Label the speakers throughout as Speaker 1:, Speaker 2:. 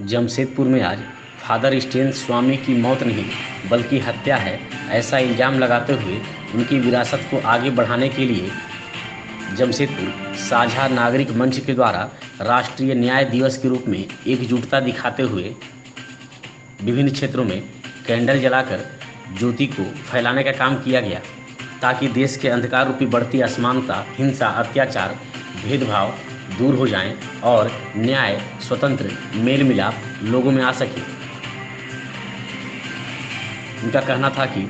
Speaker 1: जमशेदपुर में आज father stand स्वामी की मौत नहीं बल्कि हत्या है, ऐसा इल्ज़ाम लगाते हुए उनकी विरासत को आगे बढ़ाने के लिए जमशेदपुर साझा नागरिक मंच के द्वारा राष्ट्रीय न्याय दिवस के रूप में एकजुटता दिखाते हुए विभिन्न क्षेत्रों में कैंडल जलाकर ज्योति को फैलाने का काम किया गया, ताकि देश के अंधकार रूपी बढ़ती असमानता, हिंसा, अत्याचार, भेदभाव दूर हो जाएं और न्याय, स्वतंत्र मेल मिलाप लोगों में आ सके। उनका कहना था कि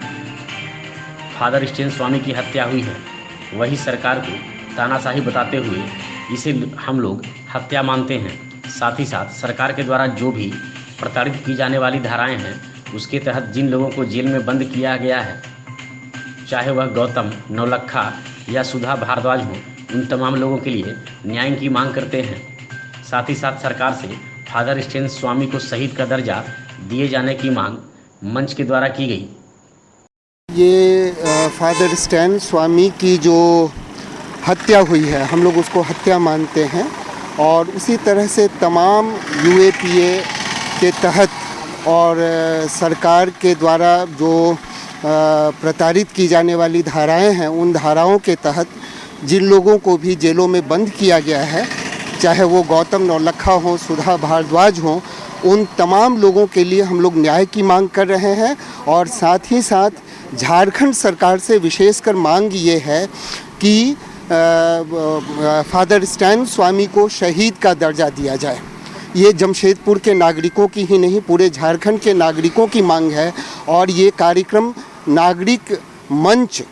Speaker 1: फादर स्टेन स्वामी की हत्या हुई है, वही सरकार को तानाशाही बताते हुए इसे हम लोग हत्या मानते हैं। साथ ही साथ सरकार के द्वारा जो भी प्रताड़ित की जाने वाली धाराएं हैं, उसके तहत जिन लोगों को जेल में बंद किया गया है, चाहे वह गौतम, नौलखा या सुधा भारद्वाज हो, उन तमाम लोगों के लिए न्याय की मांग करते हैं। साथ ही साथ सरकार से फादर स्टेन स्वामी को शहीद का दर्जा दिए जाने की मांग मंच के द्वारा की गई।
Speaker 2: ये फादर स्टेन स्वामी की जो हत्या हुई है, हम लोग उसको हत्या मानते हैं और उसी तरह से तमाम यूएपीए के तहत और सरकार के द्वारा जो प्रताड़ित की जाने वाली धाराएं हैं, उन धाराओं के तहत जिन लोगों को भी जेलों में बंद किया गया है, चाहे वो गौतम नौलखा हो, सुधा भारद्वाज हो, उन तमाम लोगों के लिए हम लोग न्याय की मांग कर रहे हैं। और साथ ही साथ झारखंड सरकार से विशेषकर मांग ये है कि फादर स्टेन स्वामी को शहीद का दर्जा दिया जाए। ये जमशेदपुर के नागरिकों की ही नहीं, पूरे झारखंड के नागरिकों की मांग है। और ये कार्यक्रम नागरिक मंच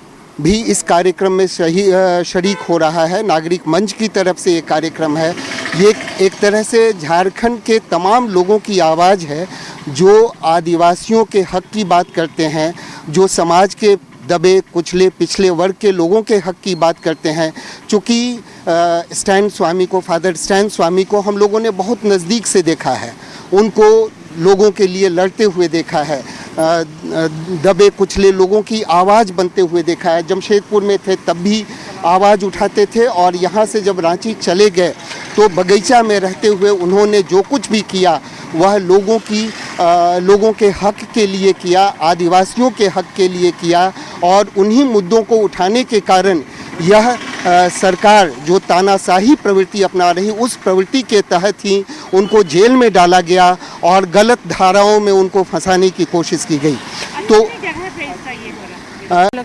Speaker 2: भी इस कार्यक्रम में शरीक हो रहा है। नागरिक मंच की तरफ से ये कार्यक्रम है। ये एक तरह से झारखंड के तमाम लोगों की आवाज़ है जो आदिवासियों के हक की बात करते हैं, जो समाज के दबे कुचले पिछले वर्ग के लोगों के हक की बात करते हैं। चूँकि स्टेन स्वामी को, फादर स्टेन स्वामी को हम लोगों ने बहुत नज़दीक से देखा है, उनको लोगों के लिए लड़ते हुए देखा है, दबे कुचले लोगों की आवाज़ बनते हुए देखा है। जमशेदपुर में थे तब भी आवाज़ उठाते थे और यहाँ से जब रांची चले गए तो बगीचा में रहते हुए उन्होंने जो कुछ भी किया वह लोगों के हक के लिए किया, आदिवासियों के हक के लिए किया। और उन्हीं मुद्दों को उठाने के कारण यह सरकार जो तानाशाही प्रवृत्ति अपना रही, उस प्रवृत्ति के तहत ही उनको जेल में डाला गया और गलत धाराओं में उनको फंसाने की कोशिश की गई। तो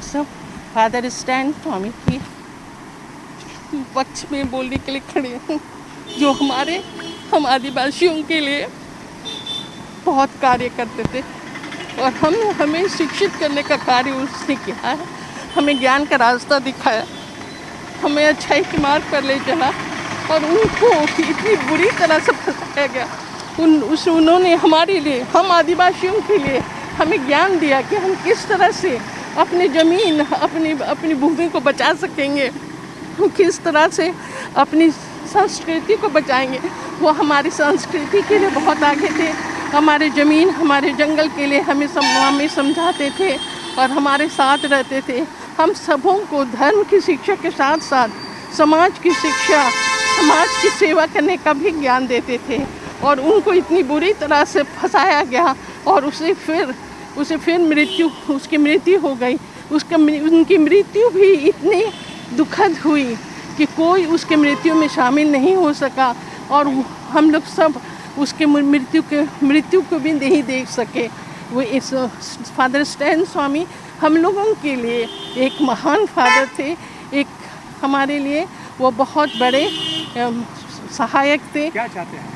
Speaker 3: सब फादर स्टेन स्वामी की पक्ष में बोलने के लिए खड़े हैं, जो हम आदिवासियों के लिए बहुत कार्य करते थे और हमें शिक्षित करने का कार्य उसने किया है। हमें ज्ञान का रास्ता दिखाया, हमें अच्छाई के मार्ग पर ले चला और उनको इतनी बुरी तरह से फंसाया गया। उन्होंने हमारे लिए, हम आदिवासियों के लिए हमें ज्ञान दिया कि हम किस तरह से अपनी ज़मीन, अपनी भूमि को बचा सकेंगे, किस तरह से अपनी संस्कृति को बचाएंगे। वो हमारी संस्कृति के लिए बहुत आगे थे, हमारे ज़मीन, हमारे जंगल के लिए हमें समझाते थे और हमारे साथ रहते थे। हम सबों को धर्म की शिक्षा के साथ साथ समाज की शिक्षा, समाज की सेवा करने का भी ज्ञान देते थे। और उनको इतनी बुरी तरह से फंसाया गया और उसे फिर उसकी मृत्यु हो गई। उनकी मृत्यु भी इतनी दुखद हुई कि कोई उसके मृत्यु में शामिल नहीं हो सका और हम लोग सब उसके मृत्यु को भी नहीं देख सके। वो इस फादर स्टेन स्वामी हम लोगों के लिए एक महान फादर थे, एक हमारे लिए वो बहुत बड़े सहायक थे।
Speaker 4: क्या चाहते हैं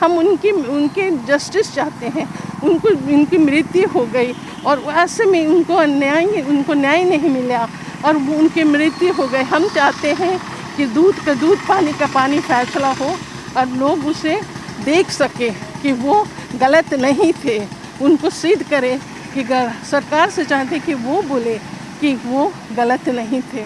Speaker 3: हम उनके जस्टिस चाहते हैं। उनकी मृत्यु हो गई और ऐसे में उनको न्याय नहीं मिला और उनकी मृत्यु हो गई। हम चाहते हैं कि दूध का दूध, पानी का पानी फैसला हो और लोग उसे देख सके कि वो गलत नहीं थे। उनको सिद्ध करे कि सरकार से चाहते कि वो बोले कि वो गलत नहीं थे।